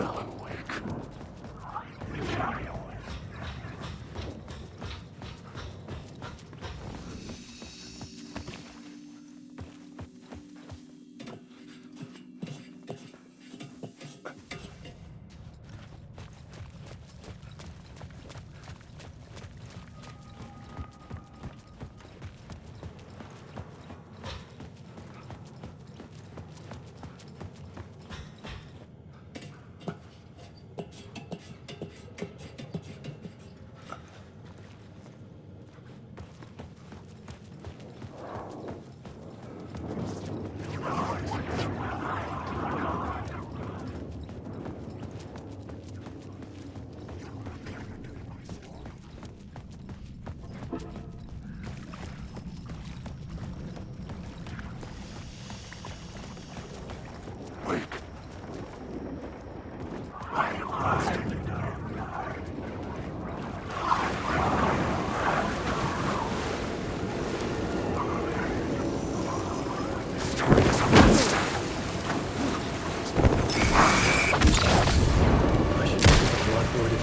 Alan Wake.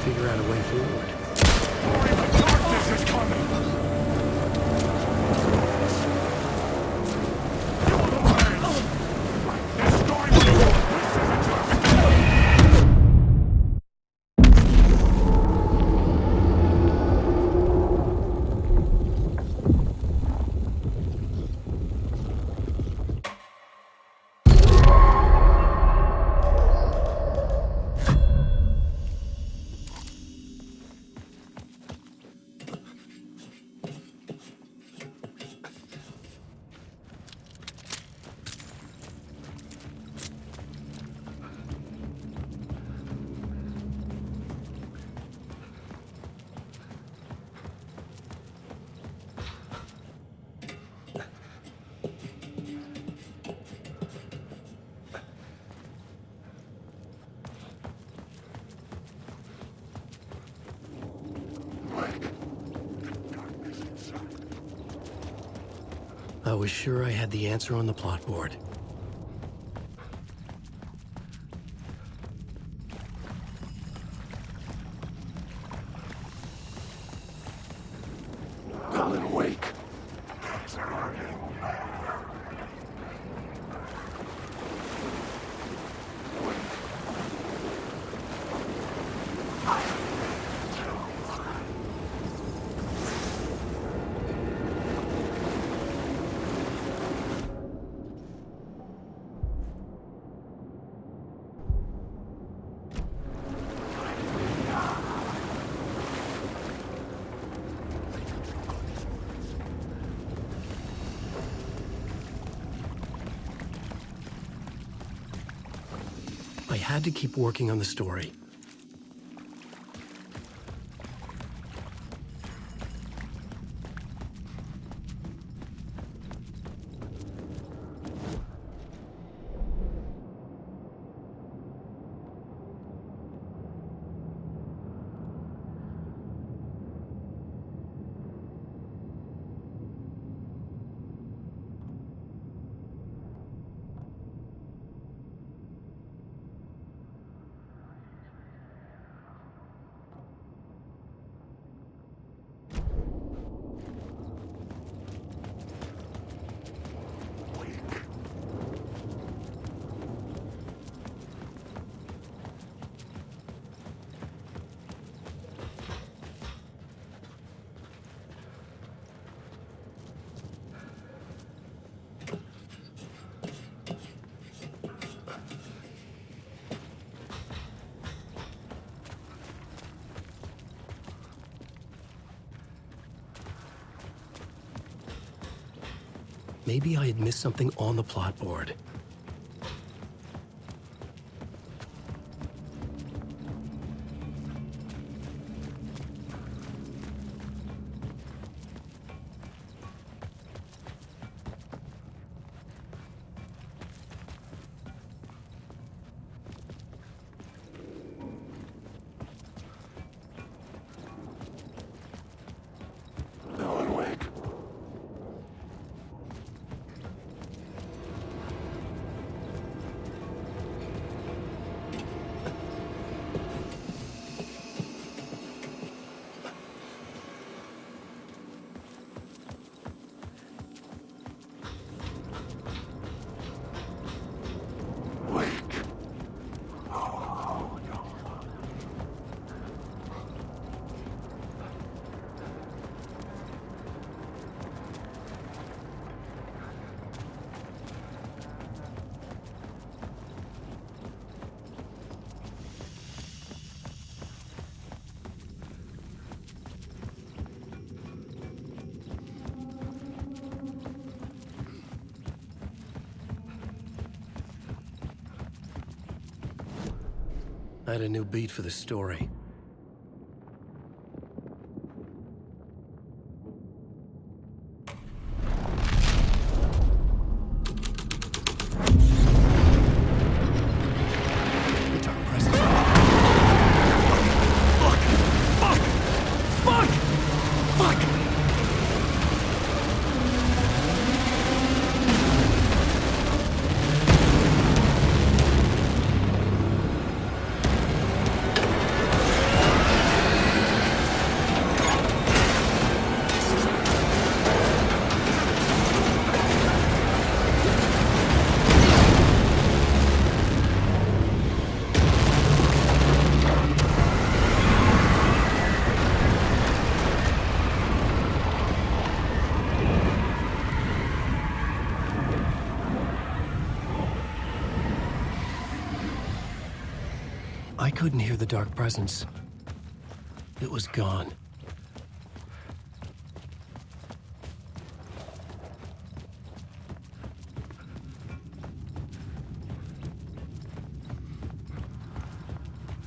Figure out a way forward. Darkness is coming! I was sure I had the answer on the plot board. Alan Wake. I had to keep working on the story. Maybe I had missed something on the plot board. Alan Wake. I had a new beat for the story. The Dark Presence. Fuck! Fuck! Fuck! Fuck! I couldn't hear the Dark Presence. It was gone.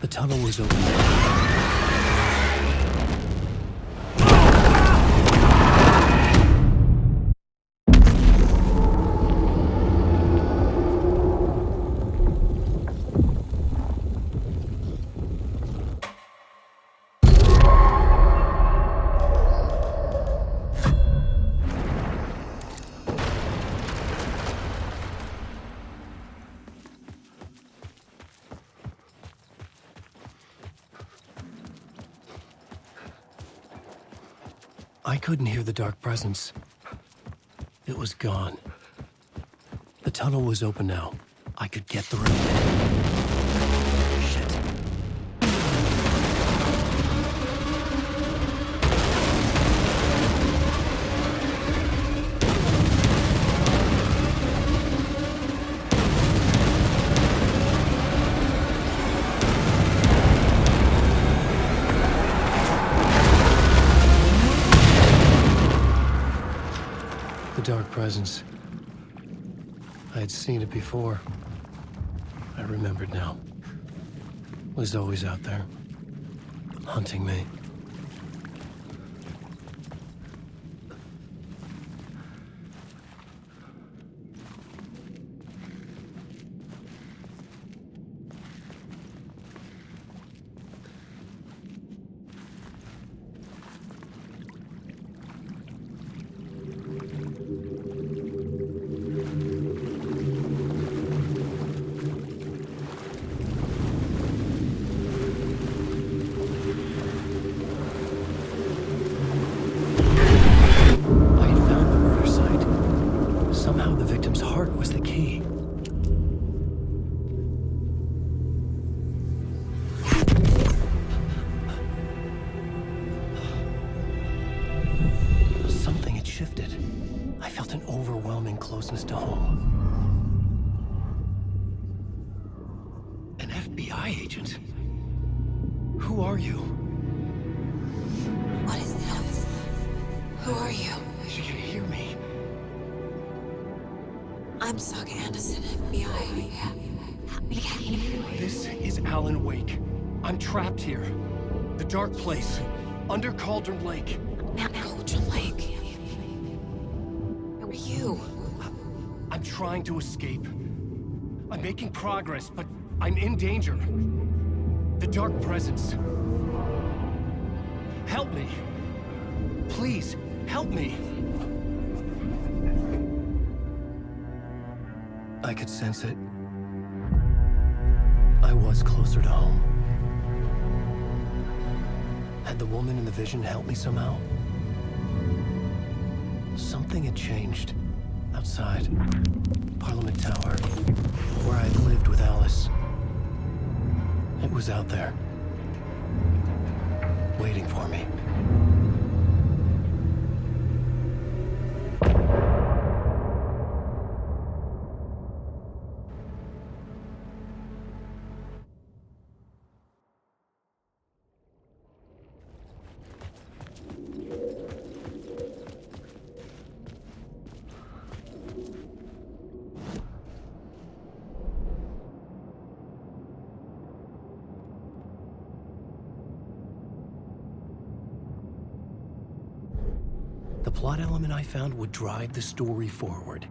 The tunnel was open. I couldn't hear the Dark Presence. It was gone. The tunnel was open now. I could get through. Shit. The Dark Presence. I had seen it before. I remembered now. It was always out there, hunting me. Somehow the victim's heart was the key. Something had shifted. I felt an overwhelming closeness to home. An FBI agent? Who are you? What is this? Who are you? She can hear me. I'm Saga Anderson, FBI. This is Alan Wake. I'm trapped here. The dark place. Under Cauldron Lake. Cauldron Lake. Who are you? I'm trying to escape. I'm making progress, but I'm in danger. The Dark Presence. Help me. Please, help me. I could sense it. I was closer to home. Had the woman in the vision helped me somehow? Something had changed. Outside. Parliament Tower. Where I had lived with Alice. It was out there. Waiting for me. plot element I found would drive the story forward.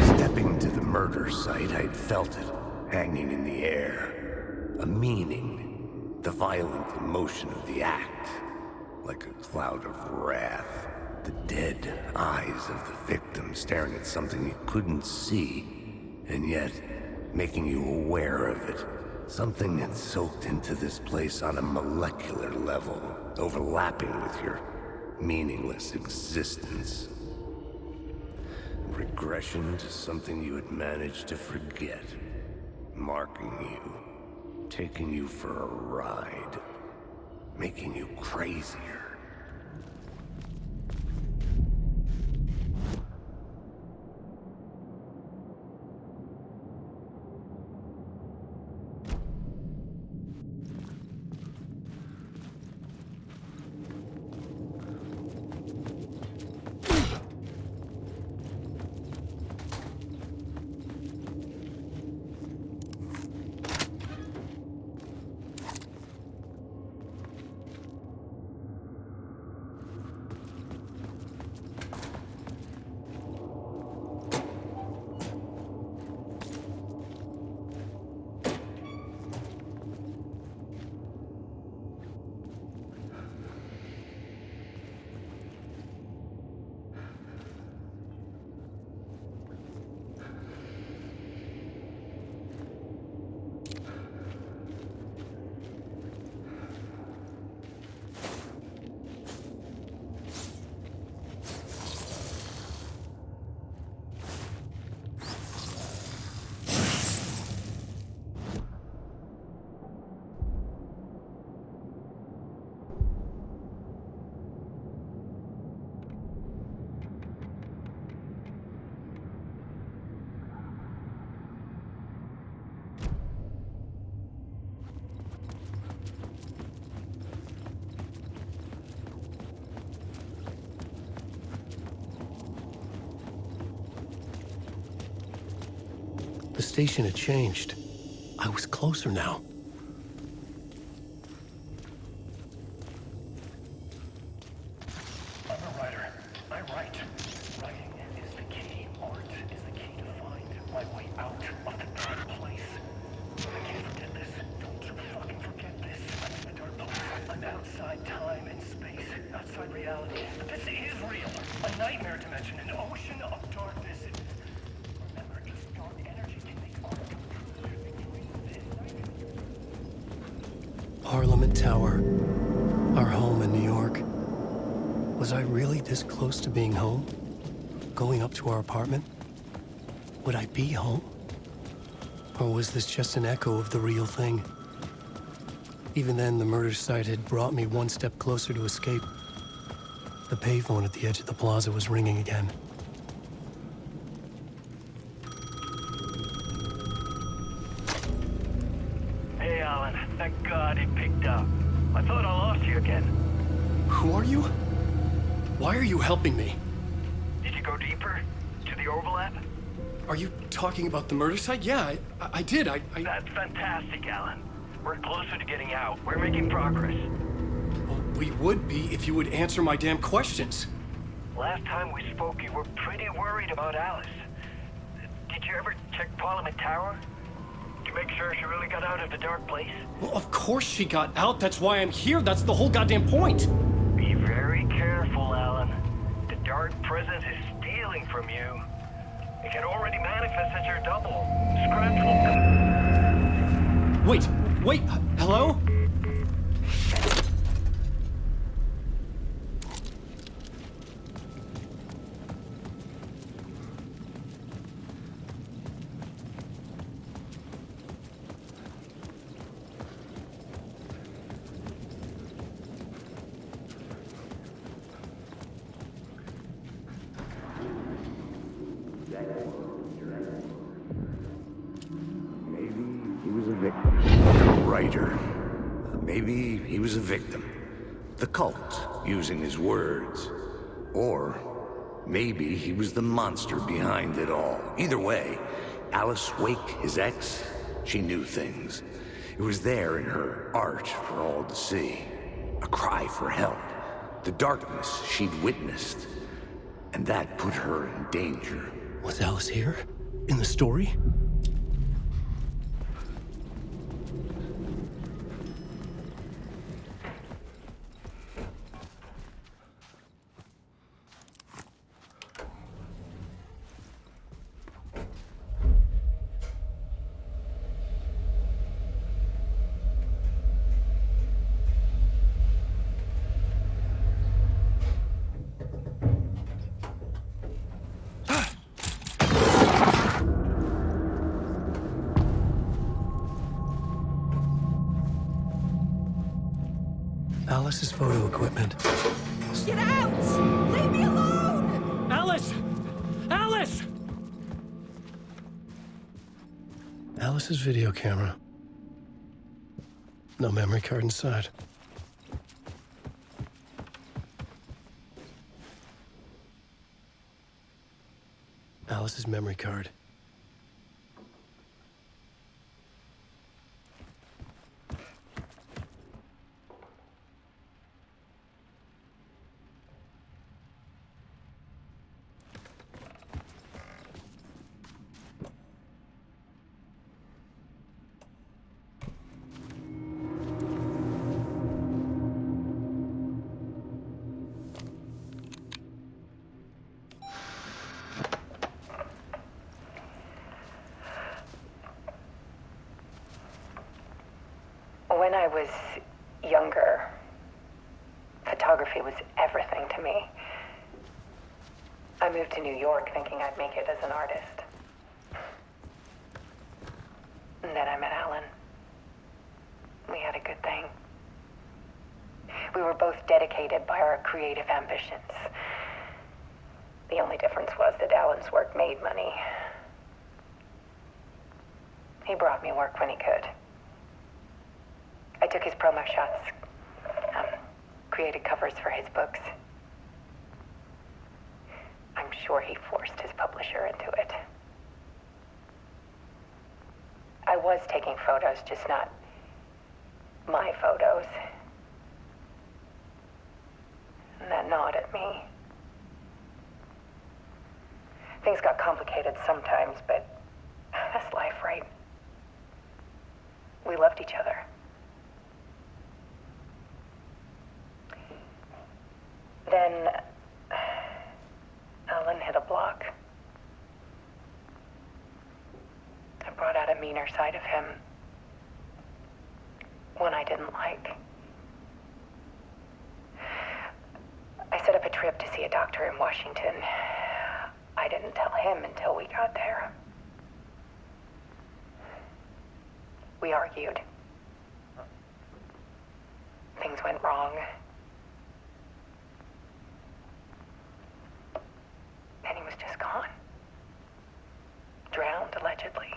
Stepping to the murder site, I'd felt it, hanging in the air. A meaning, the violent emotion of the act, like a cloud of wrath. The dead eyes of the victim staring at something you couldn't see, and yet making you aware of it. Something had soaked into this place on a molecular level, overlapping with your meaningless existence. Regression to something you had managed to forget. Marking you. Taking you for a ride. Making you crazier. The station had changed. I was closer now. I'm a writer. I write. Writing is the key. Art is the key to find my way out of the dark place. I can't forget this. Don't you fucking forget this. I'm in the dark place. I'm outside time and space. Outside reality. But this is real. A nightmare dimension. An ocean of darkness. Remember, it's dark energy can make art come true. Parliament Tower. Our home in New York. Was I really this close to being home? Going up to our apartment? Would I be home? Or was this just an echo of the real thing? Even then, the murder site had brought me one step closer to escape. The payphone at the edge of the plaza was ringing again. Hey, Alan. Thank God it picked up. I thought I lost you again. Who are you? Why are you helping me? Did you go deeper? To the overlap? Are you talking about the murder site? Yeah, I did. That's fantastic, Alan. We're closer to getting out. We're making progress. Well, we would be if you would answer my damn questions. Last time we spoke, you were pretty worried about Alice. Did you ever check Parliament Tower? To make sure she really got out of the dark place? Well, of course she got out. That's why I'm here. That's the whole goddamn point. Be very careful, Alan. The dark presence is stealing from you. It can already manifest as your double. Scratch will come. Wait, hello? Maybe he was a victim. maybe he was a victim. The cult, using his words. Or maybe he was the monster behind it all. Either way, Alice Wake, his ex, she knew things. It was there in her art for all to see. A cry for help. The darkness she'd witnessed. And that put her in danger. Was Alice here? In the story? Alice's photo equipment. Get out! Leave me alone! Alice! Alice! Alice's video camera. No memory card inside. Alice's memory card. When I was younger, photography was everything to me. I moved to New York thinking I'd make it as an artist. And then I met Alan. We had a good thing. We were both dedicated by our creative ambitions. The only difference was that Alan's work made money. He brought me work when he could. I took his promo shots, created covers for his books. I'm sure he forced his publisher into it. I was taking photos, just not my photos. And that gnawed at me. Things got complicated sometimes, but that's life, right? We loved each other. Then Alan hit a block. I brought out a meaner side of him. One I didn't like. I set up a trip to see a doctor in Washington. I didn't tell him until we got there. We argued. Things went wrong. And he was just gone. Drowned, allegedly.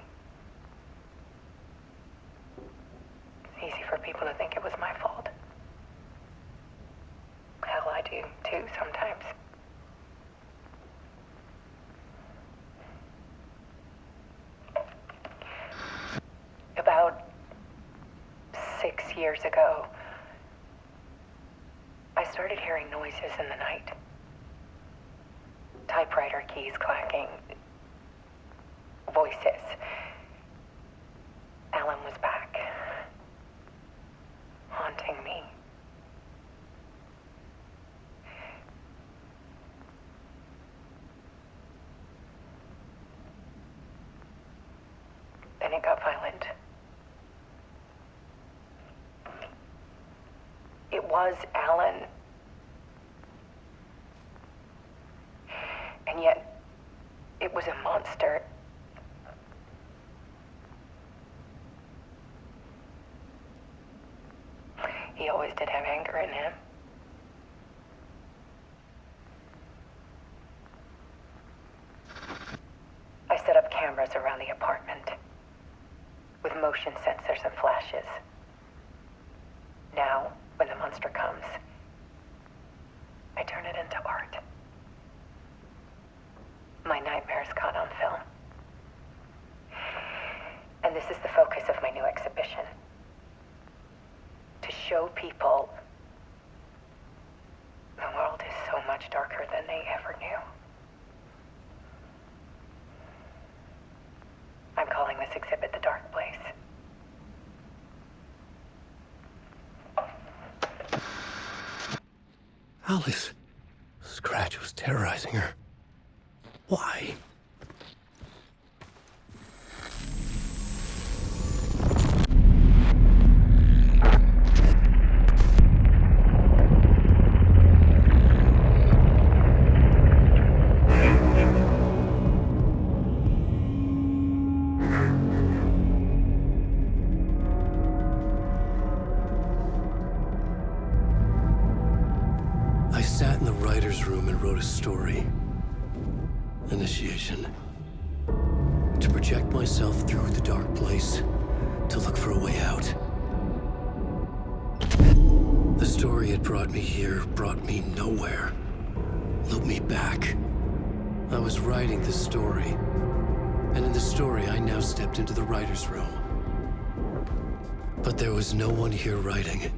It's easy for people to think it was my fault. Hell, I do too sometimes. About 6 years ago, I started hearing noises in the night. Typewriter keys clacking. Voices. Alan was back. Haunting me. Then it got violent. It was Alan. And yet, it was a monster. He always did have anger in him. I set up cameras around the apartment with motion sensors and flashes. Now, when the monster comes, I turn it into art. My nightmares caught on film. And this is the focus of my new exhibition. To show people the world is so much darker than they ever knew. I'm calling this exhibit The Dark Place. Alice. Scratch was terrorizing her. Why? I sat in the writer's room and wrote a story. Initiation. To project myself through the dark place, to look for a way out. The story had brought me here, brought me nowhere. Looped me back. I was writing the story. And in the story, I now stepped into the writer's room. But there was no one here writing.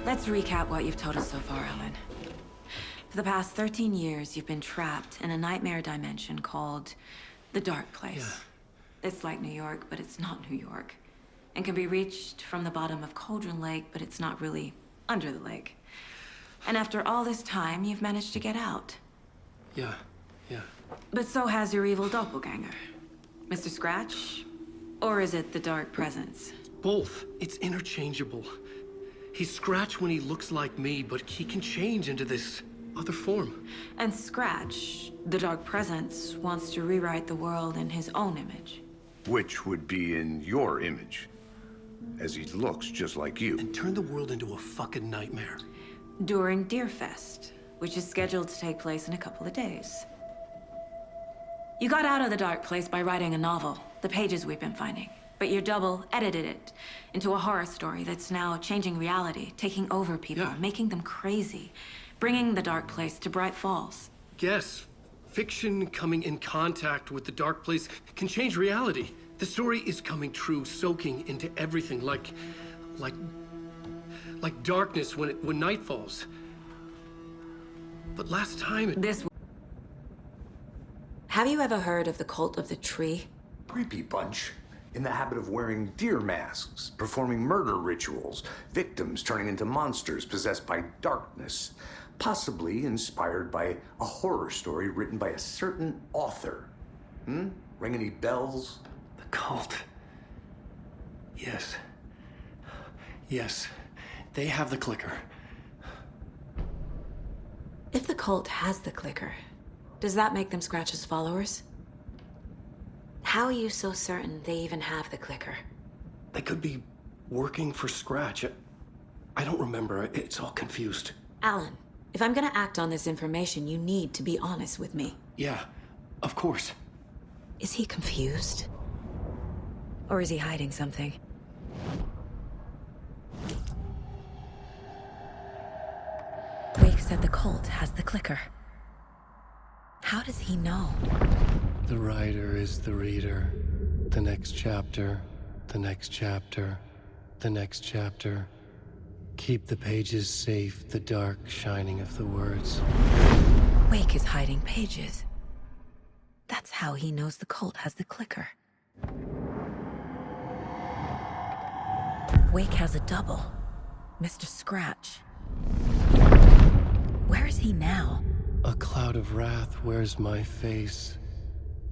Let's recap what you've told us so far, Alan. For the past 13 years, you've been trapped in a nightmare dimension called the Dark Place. Yeah. It's like New York, but it's not New York. And can be reached from the bottom of Cauldron Lake, but it's not really under the lake. And after all this time, you've managed to get out. Yeah. But so has your evil doppelganger. Mr. Scratch? Or is it the Dark Presence? Both. It's interchangeable. He's Scratch when he looks like me, but he can change into this other form. And Scratch, the Dark Presence, wants to rewrite the world in his own image. Which would be in your image, as he looks just like you. And turn the world into a fucking nightmare. During Deerfest, which is scheduled to take place in a couple of days. You got out of the Dark Place by writing a novel, the pages we've been finding. But your double edited it into a horror story that's now changing reality, taking over people, making them crazy, bringing the Dark Place to Bright Falls. Yes, fiction coming in contact with the Dark Place can change reality. The story is coming true, soaking into everything, like darkness when night falls. But last time Have you ever heard of the Cult of the Tree? Creepy bunch. In the habit of wearing deer masks, performing murder rituals, victims turning into monsters possessed by darkness, possibly inspired by a horror story written by a certain author. Ring any bells? The cult. Yes. Yes. They have the clicker. If the cult has the clicker, does that make them Scratch's followers? How are you so certain they even have the clicker? They could be working for Scratch. I don't remember. It's all confused. Alan, if I'm gonna act on this information, you need to be honest with me. Yeah. Of course. Is he confused? Or is he hiding something? Wake said the cult has the clicker. How does he know? The writer is the reader. The next chapter, the next chapter, the next chapter. Keep the pages safe, the dark shining of the words. Wake is hiding pages. That's how he knows the cult has the clicker. Wake has a double. Mr. Scratch. Where is he now? A cloud of wrath wears my face.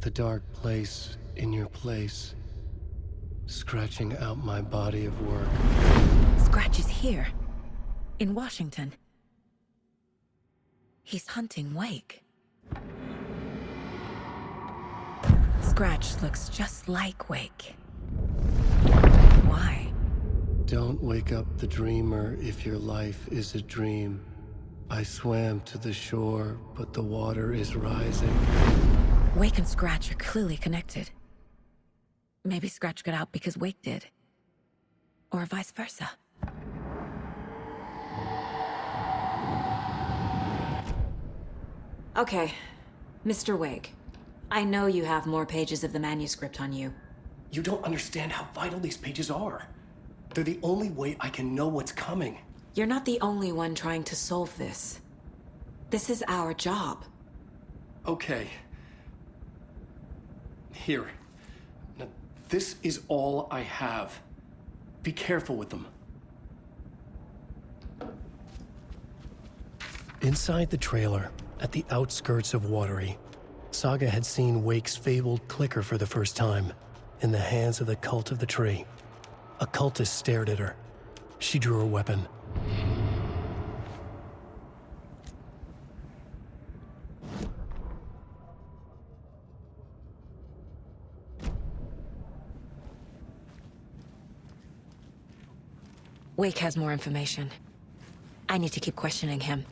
The dark place in your place. Scratching out my body of work. Scratch is here. In Washington. He's hunting Wake. Scratch looks just like Wake. Why? Don't wake up the dreamer if your life is a dream. I swam to the shore, but the water is rising. Wake and Scratch are clearly connected. Maybe Scratch got out because Wake did. Or vice versa. Okay, Mr. Wake. I know you have more pages of the manuscript on you. You don't understand how vital these pages are. They're the only way I can know what's coming. You're not the only one trying to solve this. This is our job. Okay. Here. Now, this is all I have. Be careful with them. Inside the trailer, at the outskirts of Watery, Saga had seen Wake's fabled clicker for the first time, in the hands of the Cult of the Tree. A cultist stared at her. She drew her weapon. Wake has more information. I need to keep questioning him.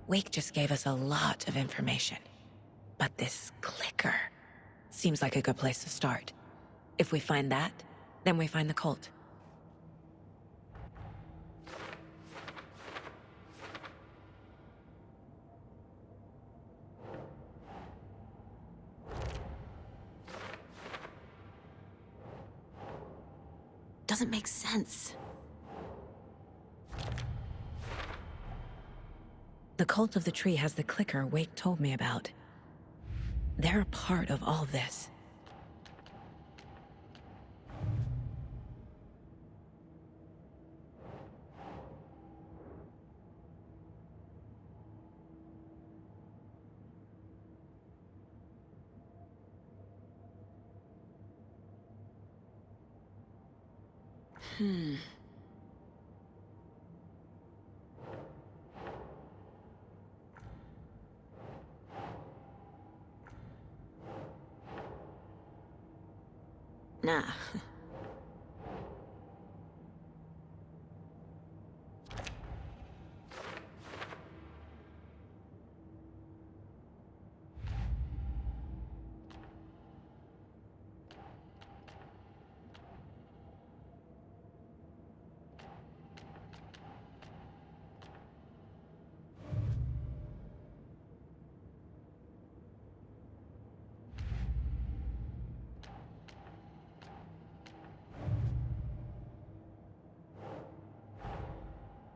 Wake just gave us a lot of information. But this clicker seems like a good place to start. If we find that, then we find the cult. Doesn't make sense. The Cult of the Tree has the clicker Wake told me about. They're a part of all this. Nah.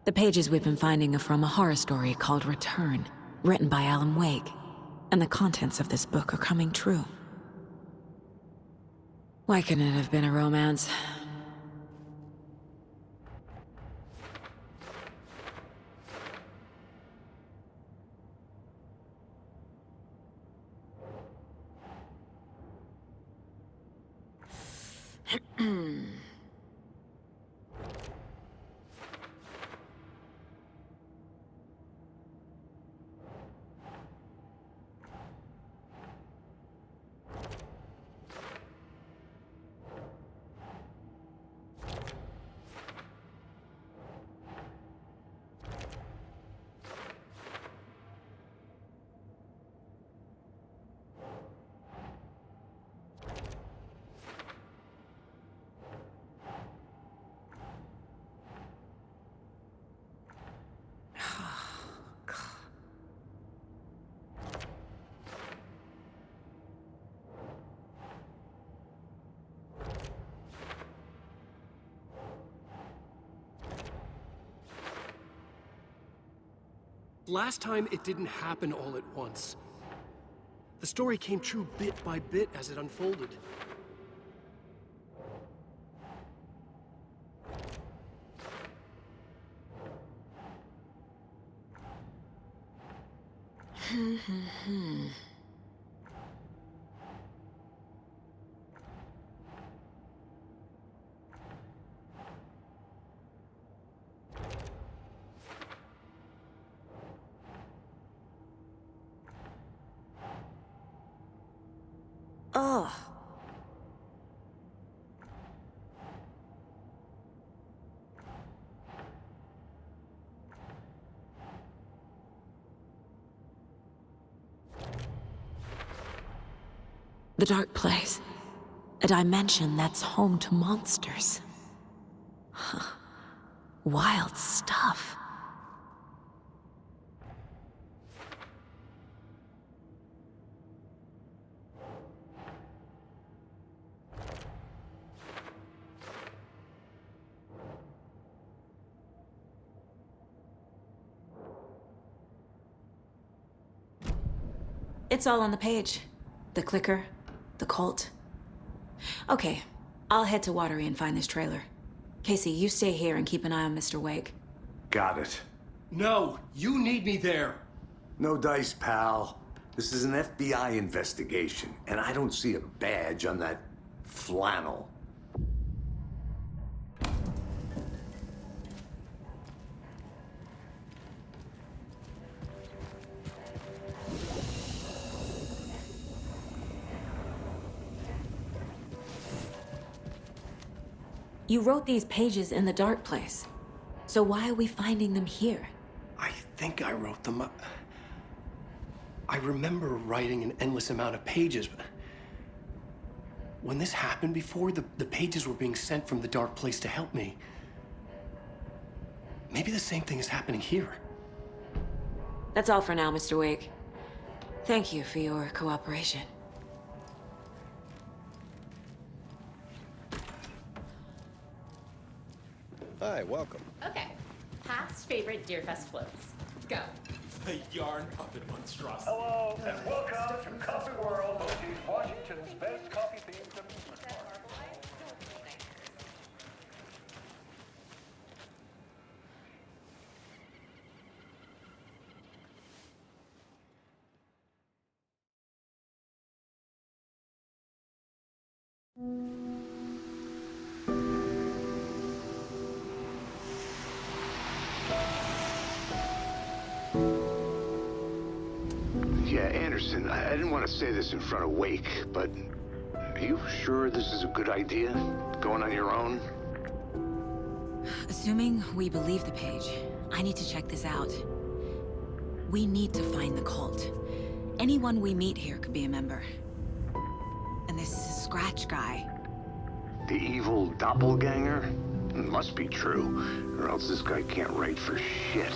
The pages we've been finding are from a horror story called Return, written by Alan Wake. And the contents of this book are coming true. Why couldn't it have been a romance? Last time, it didn't happen all at once. The story came true bit by bit as it unfolded. Ugh. The Dark Place. A dimension that's home to monsters. Huh. Wild stuff. It's all on the page. The clicker, the cult. Okay, I'll head to Watery and find this trailer. Casey, you stay here and keep an eye on Mr. Wake. Got it. No, you need me there. No dice, pal. This is an FBI investigation, and I don't see a badge on that flannel. You wrote these pages in the Dark Place. So why are we finding them here? I think I wrote them up. I remember writing an endless amount of pages, but when this happened before, the pages were being sent from the Dark Place to help me. Maybe the same thing is happening here. That's all for now, Mr. Wake. Thank you for your cooperation. Hi, welcome. Okay. Past favorite Deerfest floats. Go. The yarn puppet monstrosity. Hello, and welcome to Coffee World, Washington's best coffee-themed amusement park. Yeah, Anderson, I didn't want to say this in front of Wake, but are you sure this is a good idea? Going on your own? Assuming we believe the page, I need to check this out. We need to find the cult. Anyone we meet here could be a member. And this Scratch guy. The evil doppelganger? Must be true, or else this guy can't write for shit.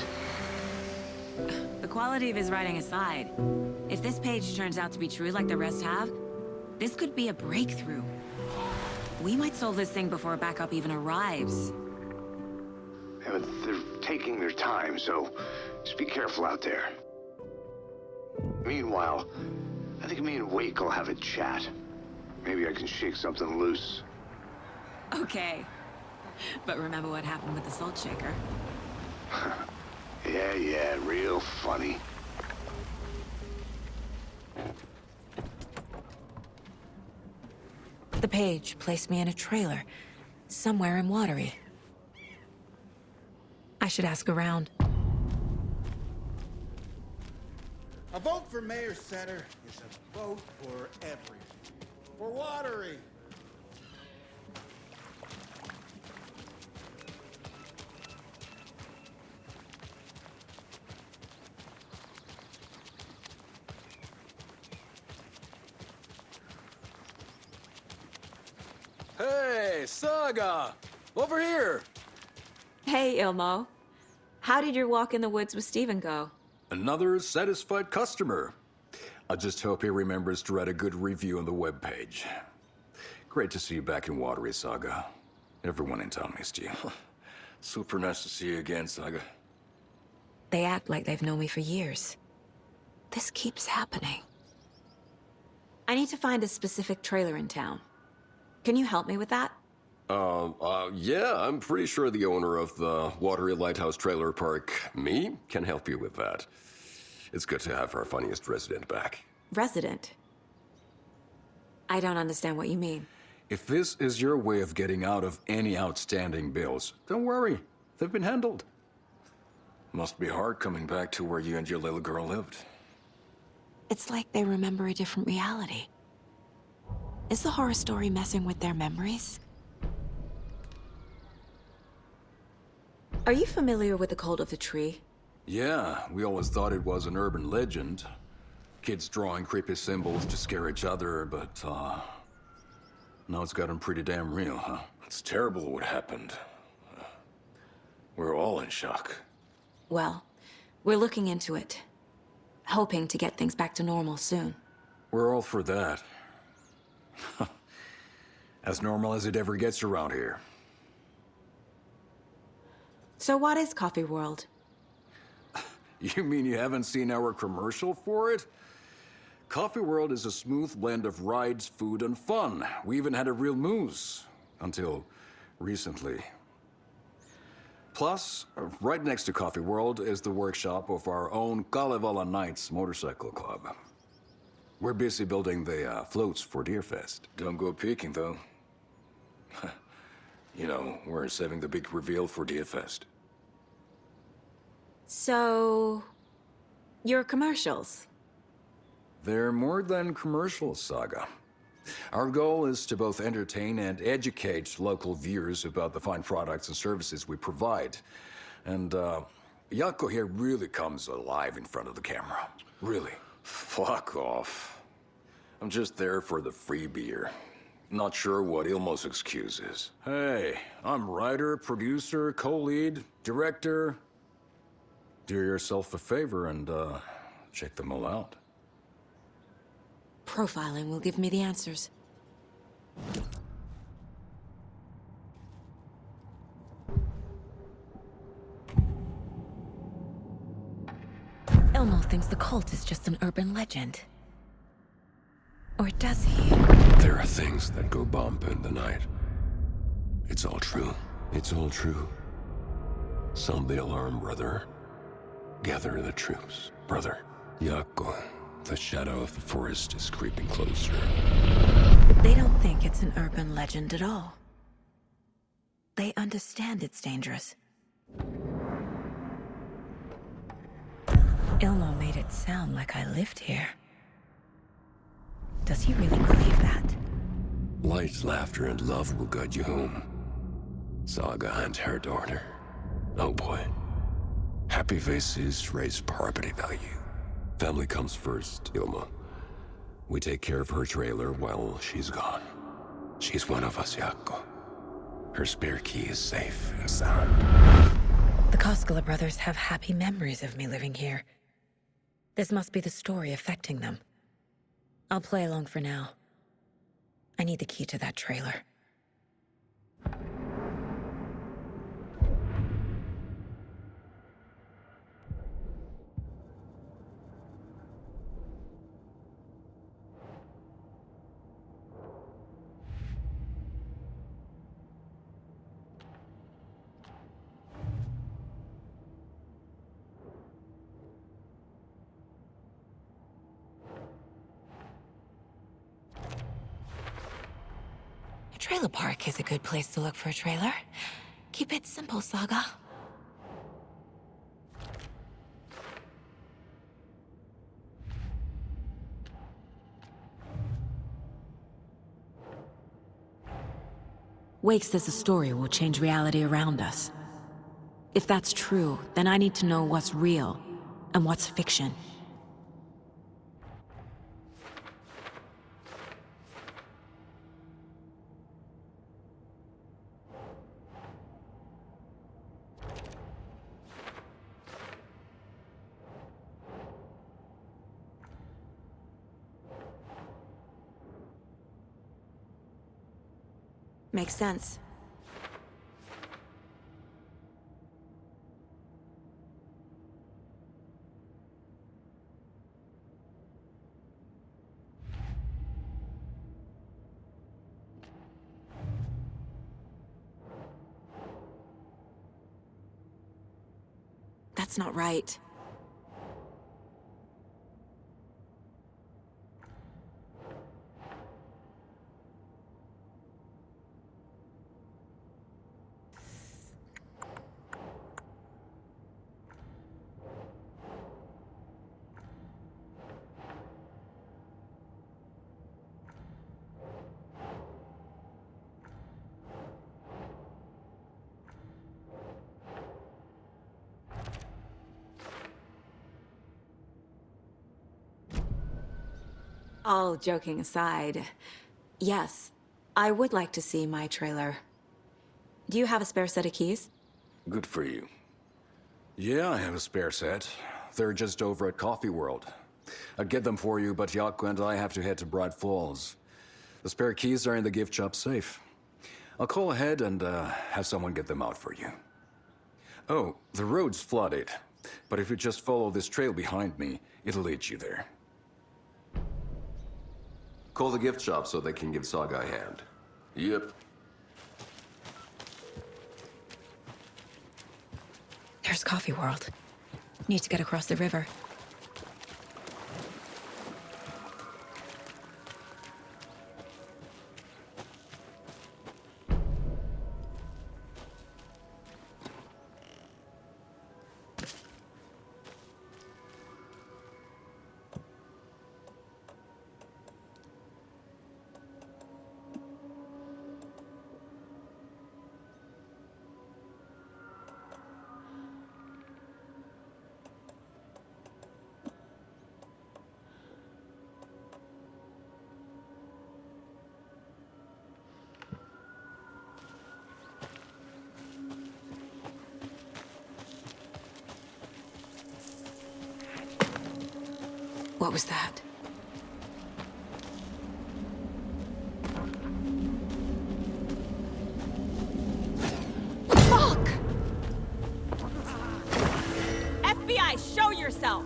The quality of his writing aside, if this page turns out to be true like the rest have, this could be a breakthrough. We might solve this thing before backup even arrives. Yeah, but they're taking their time, so just be careful out there. Meanwhile, I think me and Wake will have a chat. Maybe I can shake something loose. Okay. But remember what happened with the Salt Shaker? Yeah, real funny. The page placed me in a trailer, somewhere in Watery. I should ask around. A vote for Mayor Center is a vote for everything. For Watery. Hey, Saga! Over here! Hey, Ilmo. How did your walk in the woods with Steven go? Another satisfied customer. I just hope he remembers to write a good review on the webpage. Great to see you back in Watery, Saga. Everyone in town missed you. Super nice to see you again, Saga. They act like they've known me for years. This keeps happening. I need to find a specific trailer in town. Can you help me with that? Yeah, I'm pretty sure the owner of the Watery Lighthouse Trailer Park, me, can help you with that. It's good to have our funniest resident back. Resident? I don't understand what you mean. If this is your way of getting out of any outstanding bills, don't worry. They've been handled. Must be hard coming back to where you and your little girl lived. It's like they remember a different reality. Is the horror story messing with their memories? Are you familiar with the Cult of the Tree? Yeah, we always thought it was an urban legend. Kids drawing creepy symbols to scare each other, but, now it's gotten pretty damn real, huh? It's terrible what happened. We're all in shock. Well, we're looking into it. Hoping to get things back to normal soon. We're all for that. As normal as it ever gets around here. So what is Coffee World? You mean you haven't seen our commercial for it? Coffee World is a smooth blend of rides, food, and fun. We even had a real moose. Until recently. Plus, right next to Coffee World is the workshop of our own Kalevala Knights Motorcycle Club. We're busy building the floats for Deerfest. Don't go peeking, though. You know, we're saving the big reveal for Deerfest. So... your commercials? They're more than commercials, Saga. Our goal is to both entertain and educate local viewers about the fine products and services we provide. And, Jaakko here really comes alive in front of the camera. Really. Fuck off. I'm just there for the free beer. Not sure what Ilmo's excuse is. Hey, I'm writer, producer, co-lead, director. Do yourself a favor and, check them all out. Profiling will give me the answers. Ilmo thinks the cult is just an urban legend. Or does he? There are things that go bump in the night. It's all true. It's all true. Sound the alarm, brother. Gather the troops, brother. Jaakko, the shadow of the forest is creeping closer. They don't think it's an urban legend at all. They understand it's dangerous. Ilmo made it sound like I lived here. Does he really believe that? Light, laughter, and love will guide you home. Saga and her daughter. Oh boy. Happy faces raise property value. Family comes first, Ilmo. We take care of her trailer while she's gone. She's one of us, Jaakko. Her spare key is safe and sound. The Koskela brothers have happy memories of me living here. This must be the story affecting them. I'll play along for now. I need the key to that trailer. Trailer park is a good place to look for a trailer. Keep it simple, Saga. Wake says the story will change reality around us. If that's true, then I need to know what's real and what's fiction. Makes sense. That's not right. All joking aside, yes, I would like to see my trailer. Do you have a spare set of keys? Good for you. Yeah, I have a spare set. They're just over at Coffee World. I'd get them for you, but Yaku and I have to head to Bright Falls. The spare keys are in the gift shop safe. I'll call ahead and have someone get them out for you. Oh, the road's flooded, but if you just follow this trail behind me, it'll lead you there. Call the gift shop so they can give Saga a hand. Yep. There's Coffee World. Need to get across the river. What was that? Fuck! FBI, show yourself!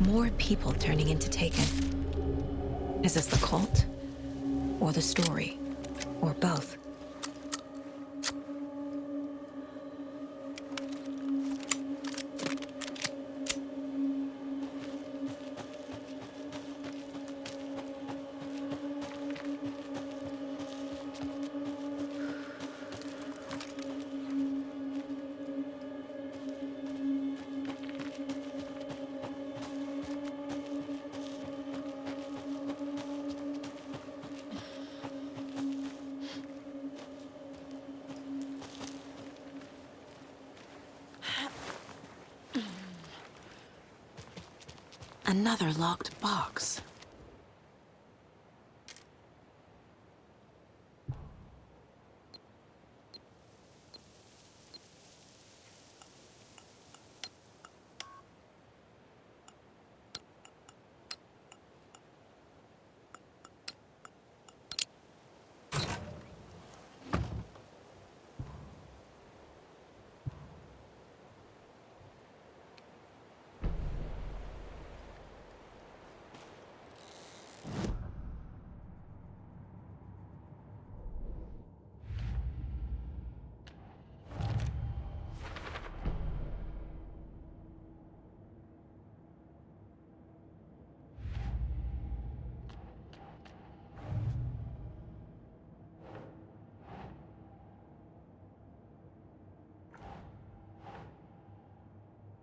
More people turning into Taken. Is this the cult? Or the story? Or both? Another locked box.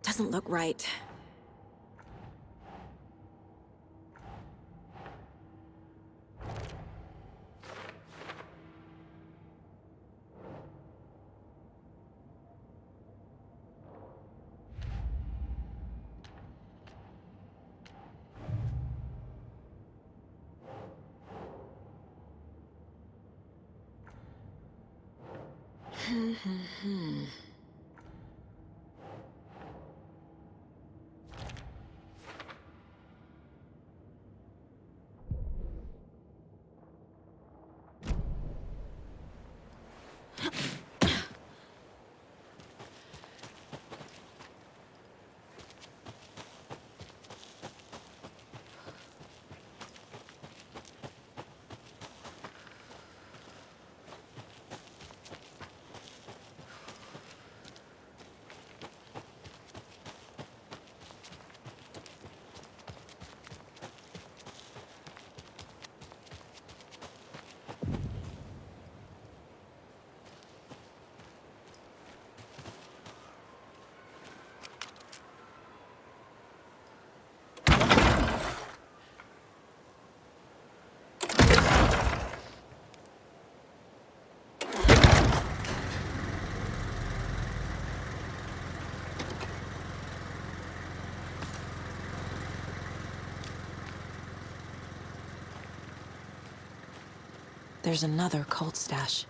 Doesn't look right. There's another cult stash.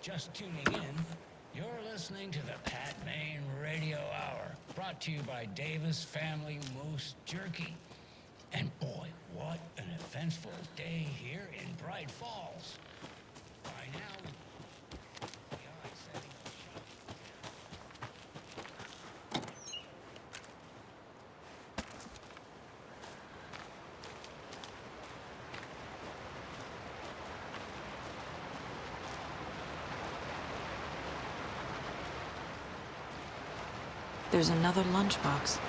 Just tuning in, you're listening to the Pat Maine Radio Hour, brought to you by Davis Family Moose Jerky. And boy, what an eventful day here in Bright Falls. By now, the eye setting There's another lunchbox.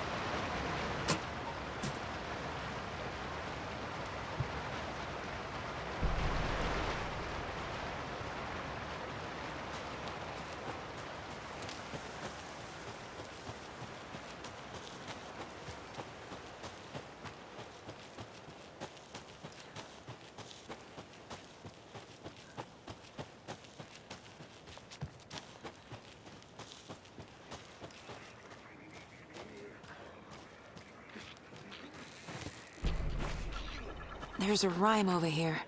There's a rhyme over here.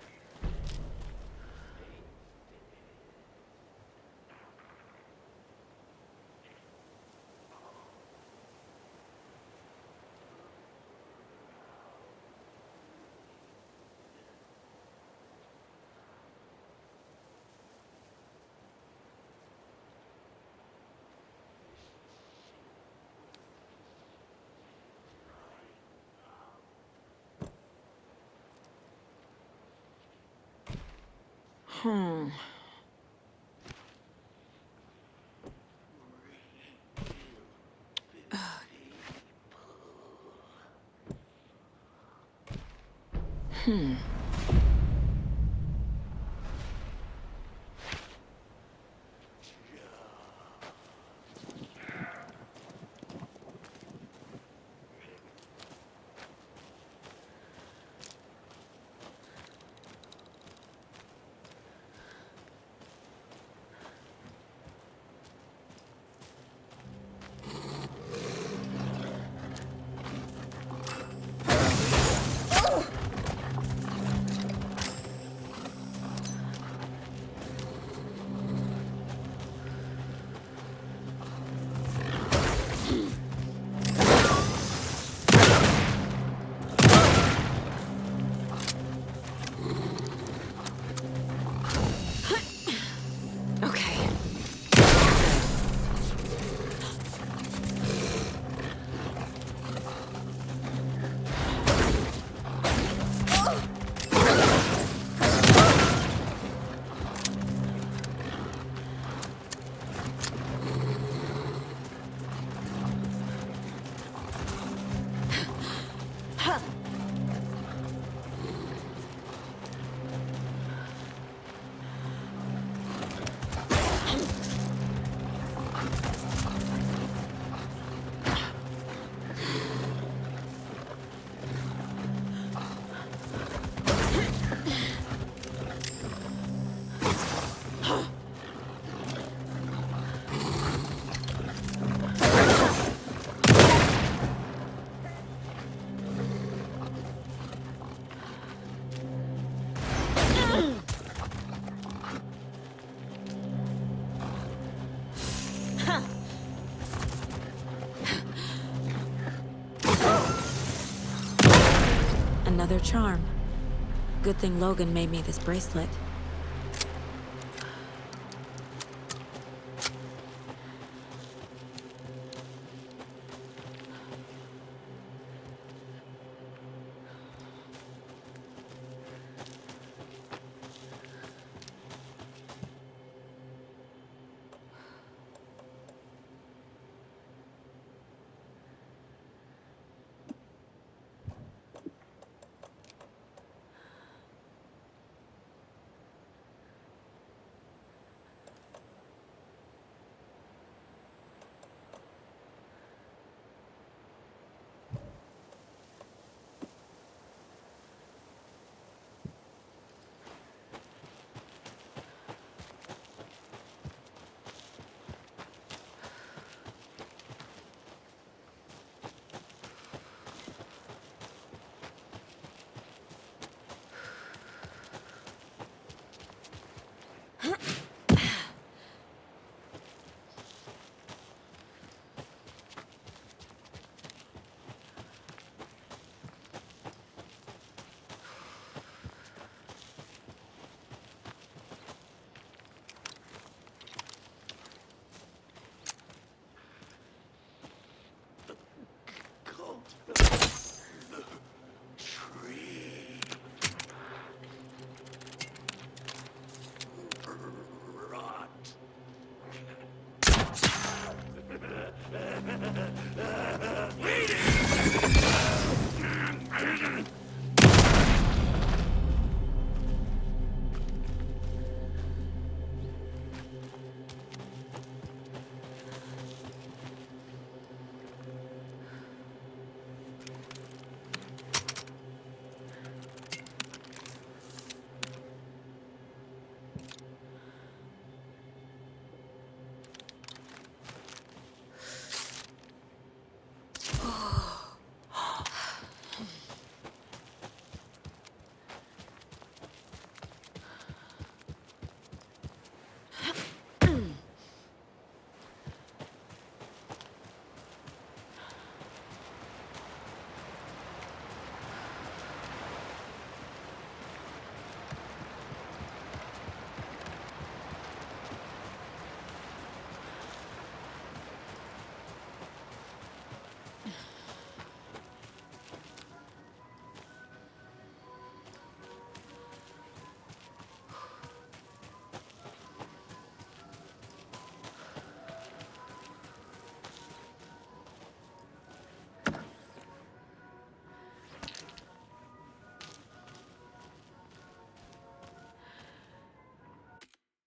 Okay. Another charm. Good thing Logan made me this bracelet.